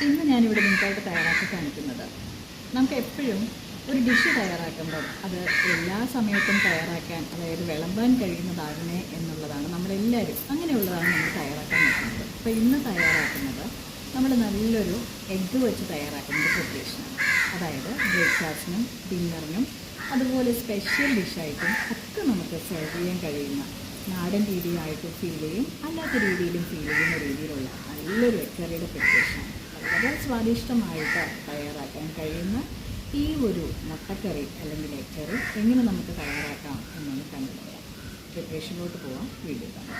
ഇന്ന് ഞാനിവിടെ നിങ്ങൾക്കായിട്ട് തയ്യാറാക്കി കാണിക്കുന്നത് നമുക്ക് എപ്പോഴും ഒരു ഡിഷ് തയ്യാറാക്കുമ്പോൾ അത് എല്ലാ സമയത്തും തയ്യാറാക്കാൻ, അതായത് വിളമ്പാൻ കഴിയുന്നതാകണേ എന്നുള്ളതാണ്. നമ്മളെല്ലാവരും അങ്ങനെയുള്ളതാണ് നമ്മൾ തയ്യാറാക്കാൻ നോക്കുന്നത്. അപ്പോൾ ഇന്ന് തയ്യാറാക്കുന്നത് നമ്മൾ നല്ലൊരു എഗ്ഗ് വെച്ച് തയ്യാറാക്കുന്ന പ്രിപ്പറേഷനാണ്. അതായത് ബ്രേക്ക്ഫാസ്റ്റിനും ഡിന്നറിനും അതുപോലെ സ്പെഷ്യൽ ഡിഷായിട്ടും ഒക്കെ നമുക്ക് സെർവ് ചെയ്യാൻ കഴിയുന്ന, നാടൻ രീതിയായിട്ട് ഫീൽ ചെയ്യും, അല്ലാത്ത രീതിയിലും ഫീൽ ചെയ്യുന്ന രീതിയിലുള്ള നല്ലൊരു എഗ് കറിയുടെ പ്രിപ്പറേഷനാണ്. വളരെ സ്വാദിഷ്ടമായിട്ട് തയ്യാറാക്കാൻ കഴിയുന്ന ഈ ഒരു മുട്ടക്കറി അല്ലെങ്കിൽ എഗ് കറി എങ്ങനെ നമുക്ക് തയ്യാറാക്കാം എന്നൊന്ന് കണ്ടുപോകാം. പ്രിപ്പറേഷനിലോട്ട് പോകാം, വീഡിയോ കാണാം.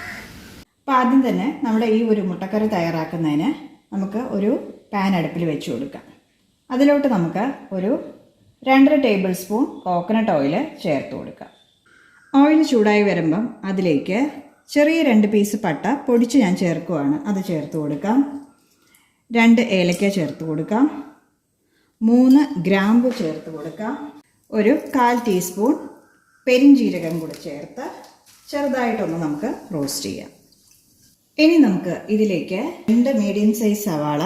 അപ്പോൾ ആദ്യം തന്നെ നമ്മുടെ ഈ ഒരു മുട്ടക്കറി തയ്യാറാക്കുന്നതിന് നമുക്ക് ഒരു പാൻ അടുപ്പിൽ വെച്ച് കൊടുക്കാം. അതിലോട്ട് നമുക്ക് ഒരു 2.5 ടേബിൾ സ്പൂൺ കോക്കനട്ട് ഓയിൽ ചേർത്ത് കൊടുക്കാം. ഓയിൽ ചൂടായി വരുമ്പം അതിലേക്ക് ചെറിയ 2 പീസ് പട്ട പൊടിച്ച് ഞാൻ ചേർക്കുവാണ്. അത് ചേർത്ത് കൊടുക്കാം. 2 ഏലക്ക ചേർത്ത് കൊടുക്കാം. 3 ഗ്രാമ്പു ചേർത്ത് കൊടുക്കാം. ഒരു 1/4 ടീസ്പൂൺ പെരിഞ്ജീരകം കൂടി ചേർത്ത് ചെറുതായിട്ടൊന്ന് നമുക്ക് റോസ്റ്റ് ചെയ്യാം. ഇനി നമുക്ക് ഇതിലേക്ക് 2 മീഡിയം സൈസ് സവാള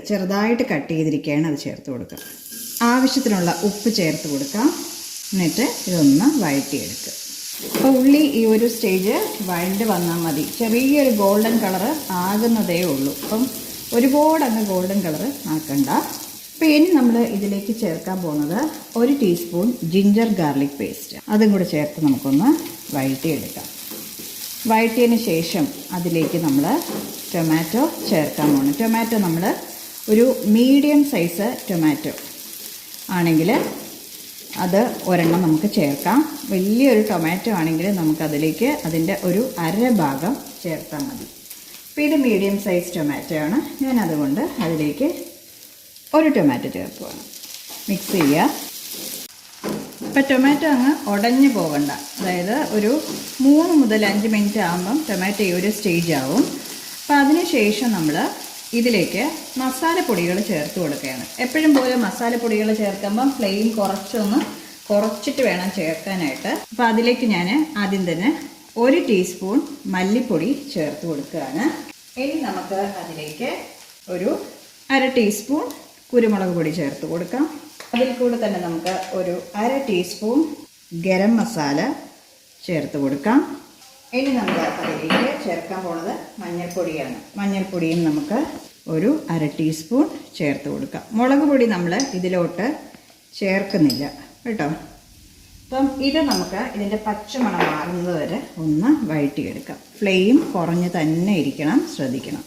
ചെറുതായിട്ട് കട്ട് ചെയ്തിരിക്കുകയാണ്, അത് ചേർത്ത് കൊടുക്കാം. ആവശ്യത്തിനുള്ള ഉപ്പ് ചേർത്ത് കൊടുക്കാം. എന്നിട്ട് ഇതൊന്ന് വഴറ്റിയെടുക്കുക. അപ്പോൾ ഉള്ളി ഈ ഒരു സ്റ്റേജ് വഴണ്ട് വന്നാൽ മതി. ചെറിയൊരു ഗോൾഡൻ കളറ് ആകുന്നതേ ഉള്ളൂ. അപ്പം ഒരുപാട് അങ്ങ് ഗോൾഡൻ കളറ് ആക്കണ്ട. അപ്പോൾ ഇനി നമ്മൾ ഇതിലേക്ക് ചേർക്കാൻ പോകുന്നത് 1 ടീസ്പൂൺ ജിഞ്ചർ ഗാർലിക് പേസ്റ്റ്. അതും കൂടെ ചേർത്ത് നമുക്കൊന്ന് വഴറ്റിയെടുക്കാം. വഴറ്റിയതിന് ശേഷം അതിലേക്ക് നമ്മൾ ടൊമാറ്റോ ചേർക്കാൻ പോകണം. ടൊമാറ്റോ നമ്മൾ ഒരു മീഡിയം സൈസ് ടൊമാറ്റോ ആണെങ്കിൽ അത് ഒരെണ്ണം നമുക്ക് ചേർക്കാം. വലിയൊരു ടൊമാറ്റോ ആണെങ്കിൽ നമുക്കതിലേക്ക് അതിൻ്റെ ഒരു 1/2 ഭാഗം ചേർത്താൽ മതി. അപ്പോൾ ഇത് മീഡിയം സൈസ് ടൊമാറ്റോ ആണ്. ഞാൻ അതുകൊണ്ട് അതിലേക്ക് ഒരു ടൊമാറ്റോ ചേർക്കുകയാണ്. മിക്സ് ചെയ്യുക. ഇപ്പോൾ ടൊമാറ്റോ അങ്ങ് ഉടഞ്ഞു പോകണ്ട. അതായത് ഒരു 3 മുതൽ 5 മിനിറ്റ് ആകുമ്പം ടൊമാറ്റോ ഈ ഒരു സ്റ്റേജ് ആവും. അപ്പോൾ അതിന് ശേഷം നമ്മൾ ഇതിലേക്ക് മസാലപ്പൊടികൾ ചേർത്ത് കൊടുക്കുകയാണ്. എപ്പോഴും പോലെ മസാലപ്പൊടികൾ ചേർക്കുമ്പം ഫ്ലെയിം കുറച്ചിട്ട് വേണം ചേർക്കാനായിട്ട്. അപ്പോൾ അതിലേക്ക് ഞാൻ ആദ്യം തന്നെ 1 ടീസ്പൂൺ മല്ലിപ്പൊടി ചേർത്ത് കൊടുക്കുകയാണ്. ഇനി നമുക്ക് അതിലേക്ക് ഒരു 1/2 ടീസ്പൂൺ കുരുമുളക് പൊടി ചേർത്ത് കൊടുക്കാം. അതിൽ കൂടെ തന്നെ നമുക്ക് ഒരു 1/2 ടീസ്പൂൺ ഗരം മസാല ചേർത്ത് കൊടുക്കാം. ഇനി നമ്മൾ അതിലേക്ക് ചേർക്കാൻ പോകുന്നത് മഞ്ഞൾപ്പൊടിയാണ്. മഞ്ഞൾപ്പൊടിയും നമുക്ക് ഒരു 1/2 ടീസ്പൂൺ ചേർത്ത് കൊടുക്കാം. മുളക് പൊടി നമ്മൾ ഇതിലോട്ട് ചേർക്കുന്നില്ല കേട്ടോ. അപ്പം ഇത് നമുക്ക് ഇതിൻ്റെ പച്ചമണം മാറുന്നത് വരെ ഒന്ന് വഴറ്റിയെടുക്കാം. ഫ്ലെയിം കുറഞ്ഞ് തന്നെ ഇരിക്കണം, ശ്രദ്ധിക്കണം.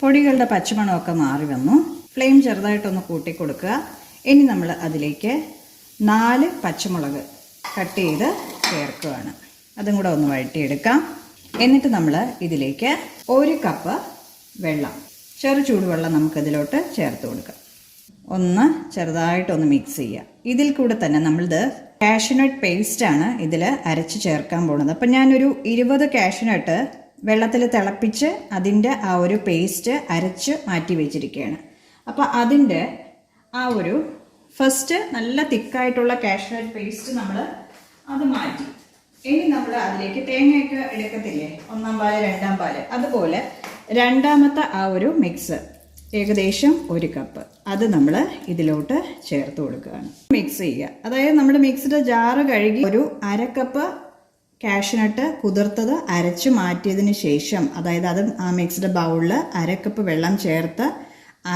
പൊടികളുടെ പച്ചമണമൊക്കെ മാറി വന്നു. ഫ്ലെയിം ചെറുതായിട്ടൊന്ന് കൂട്ടി കൊടുക്കുക. ഇനി നമ്മൾ അതിലേക്ക് 4 പച്ചമുളക് കട്ട് ചെയ്ത് ചേർക്കുകയാണ്. അതും കൂടെ ഒന്ന് വഴറ്റിയെടുക്കാം. എന്നിട്ട് നമ്മൾ ഇതിലേക്ക് 1 കപ്പ് വെള്ളം, ചെറു ചൂടുവെള്ളം നമുക്കിതിലോട്ട് ചേർത്ത് കൊടുക്കാം. ഒന്ന് ചെറുതായിട്ടൊന്ന് മിക്സ് ചെയ്യുക. ഇതിൽ കൂടെ തന്നെ നമ്മളിത് കാഷ്യൂനട്ട് പേസ്റ്റാണ് ഇതിൽ അരച്ച് ചേർക്കാൻ പോകുന്നത്. അപ്പം ഞാനൊരു 20 കാഷ്യൂനട്ട് വെള്ളത്തിൽ തിളപ്പിച്ച് അതിൻ്റെ ആ ഒരു പേസ്റ്റ് അരച്ച് മാറ്റി വെച്ചിരിക്കുകയാണ്. അപ്പോൾ അതിൻ്റെ ആ ഒരു ഫസ്റ്റ് നല്ല തിക്കായിട്ടുള്ള കാഷ്യൂനട്ട് പേസ്റ്റ് നമ്മൾ അത് മാറ്റി. ഇനി നമ്മൾ അതിലേക്ക് തേങ്ങയൊക്കെ എടുക്കത്തില്ലേ, 1-ാം പാല് 2-ാം പാല്, അതുപോലെ രണ്ടാമത്തെ ആ ഒരു മിക്സ് ഏകദേശം 1 കപ്പ് അത് നമ്മൾ ഇതിലോട്ട് ചേർത്ത് കൊടുക്കുകയാണ്. മിക്സ് ചെയ്യുക. അതായത് നമ്മുടെ മിക്സിയുടെ ജാറ് കഴുകി ഒരു 1/2 കപ്പ് കാഷ്യൂനട്ട് കുതിർത്തത് അരച്ച് മാറ്റിയതിന് ശേഷം, അതായത് അത് ആ മിക്സിയുടെ ബൗളിൽ 1/2 കപ്പ് വെള്ളം ചേർത്ത്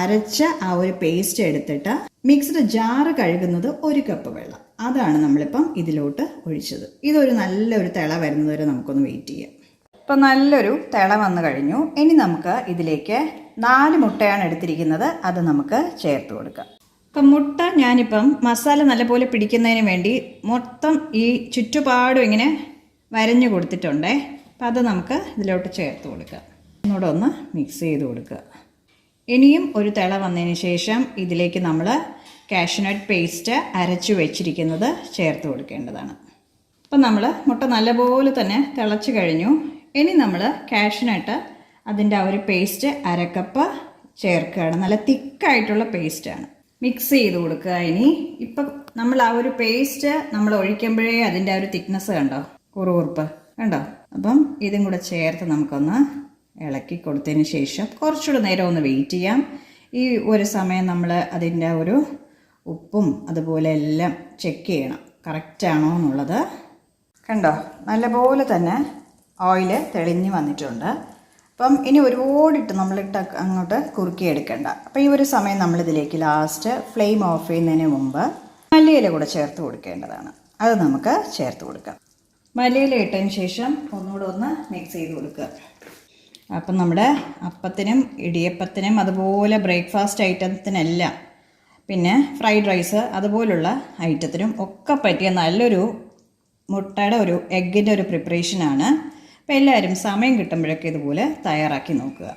അരച്ച ആ ഒരു പേസ്റ്റ് എടുത്തിട്ട് മിക്സിയുടെ ജാറ് കഴുകുന്നത് 1 കപ്പ് വെള്ളം, അതാണ് നമ്മളിപ്പം ഇതിലോട്ട് ഒഴിച്ചത്. ഇതൊരു നല്ലൊരു തിള വരുന്നത് വരെ നമുക്കൊന്ന് വെയിറ്റ് ചെയ്യാം. ഇപ്പം നല്ലൊരു തിള വന്നു കഴിഞ്ഞു. ഇനി നമുക്ക് ഇതിലേക്ക് 4 മുട്ടയാണ് എടുത്തിരിക്കുന്നത്, അത് നമുക്ക് ചേർത്ത് കൊടുക്കാം. ഇപ്പം മുട്ട ഞാനിപ്പം മസാല നല്ലപോലെ പിടിക്കുന്നതിന് വേണ്ടി മൊത്തം ഈ ചുറ്റുപാടും ഇങ്ങനെ വരഞ്ഞു കൊടുത്തിട്ടുണ്ടേ. അപ്പം അത് നമുക്ക് ഇതിലോട്ട് ചേർത്ത് കൊടുക്കാം. ഒന്നുകൂടെ ഒന്ന് മിക്സ് ചെയ്ത് കൊടുക്കുക. ഇനിയും ഒരു തിള വന്നതിന് ശേഷം ഇതിലേക്ക് നമ്മൾ കാഷ്യൂനട്ട് പേസ്റ്റ് അരച്ചു വെച്ചിരിക്കുന്നത് ചേർത്ത് കൊടുക്കേണ്ടതാണ്. അപ്പം നമ്മൾ മുട്ട നല്ലപോലെ തന്നെ തിളച്ച് കഴിഞ്ഞു. ഇനി നമ്മൾ കാഷ്യൂനട്ട് അതിൻ്റെ ആ ഒരു പേസ്റ്റ് 1/2 കപ്പ് ചേർക്കുകയാണ്. നല്ല തിക്കായിട്ടുള്ള പേസ്റ്റാണ്. മിക്സ് ചെയ്ത് കൊടുക്കുക. ഇനി ഇപ്പം നമ്മൾ ആ ഒരു പേസ്റ്റ് നമ്മൾ ഒഴിക്കുമ്പോഴേ അതിൻ്റെ ആ ഒരു തിക്നെസ് കണ്ടോ, കുറുകുറുപ്പ് കണ്ടോ. അപ്പം ഇതും കൂടെ ചേർത്ത് നമുക്കൊന്ന് ഇളക്കി കൊടുത്തതിന് ശേഷം കുറച്ചുകൂടെ നേരം ഒന്ന് വെയിറ്റ് ചെയ്യാം. ഈ ഒരു സമയം നമ്മൾ അതിൻ്റെ ഒരു ഉപ്പും അതുപോലെ എല്ലാം ചെക്ക് ചെയ്യണം, കറക്റ്റാണോ എന്നുള്ളത്. കണ്ടോ, നല്ലപോലെ തന്നെ ഓയിൽ തെളിഞ്ഞ് വന്നിട്ടുണ്ട്. അപ്പം ഇനി ഒരുപാടിട്ട് നമ്മളിട്ട് അങ്ങോട്ട് കുറുക്കിയെടുക്കണ്ട. അപ്പോൾ ഈ ഒരു സമയം നമ്മളിതിലേക്ക് ലാസ്റ്റ് ഫ്ലെയിം ഓഫ് ചെയ്യുന്നതിന് മുമ്പ് മല്ലിയില കൂടെ ചേർത്ത് കൊടുക്കേണ്ടതാണ്. അത് നമുക്ക് ചേർത്ത് കൊടുക്കാം. മല്ലിയില ഇട്ടതിന് ശേഷം ഒന്നുകൂടെ ഒന്ന് മിക്സ് ചെയ്ത് കൊടുക്കുക. അപ്പം നമ്മുടെ അപ്പത്തിനും ഇടിയപ്പത്തിനും അതുപോലെ ബ്രേക്ക്ഫാസ്റ്റ് ഐറ്റത്തിനെല്ലാം പിന്നെ ഫ്രൈഡ് റൈസ് അതുപോലുള്ള ഐറ്റത്തിനും ഒക്കെ പറ്റിയ നല്ലൊരു മുട്ടയുടെ ഒരു എഗ്ഗിൻ്റെ ഒരു പ്രിപ്പറേഷനാണ്. അപ്പോൾ എല്ലാവരും സമയം കിട്ടുമ്പോഴൊക്കെ ഇതുപോലെ തയ്യാറാക്കി നോക്കുക.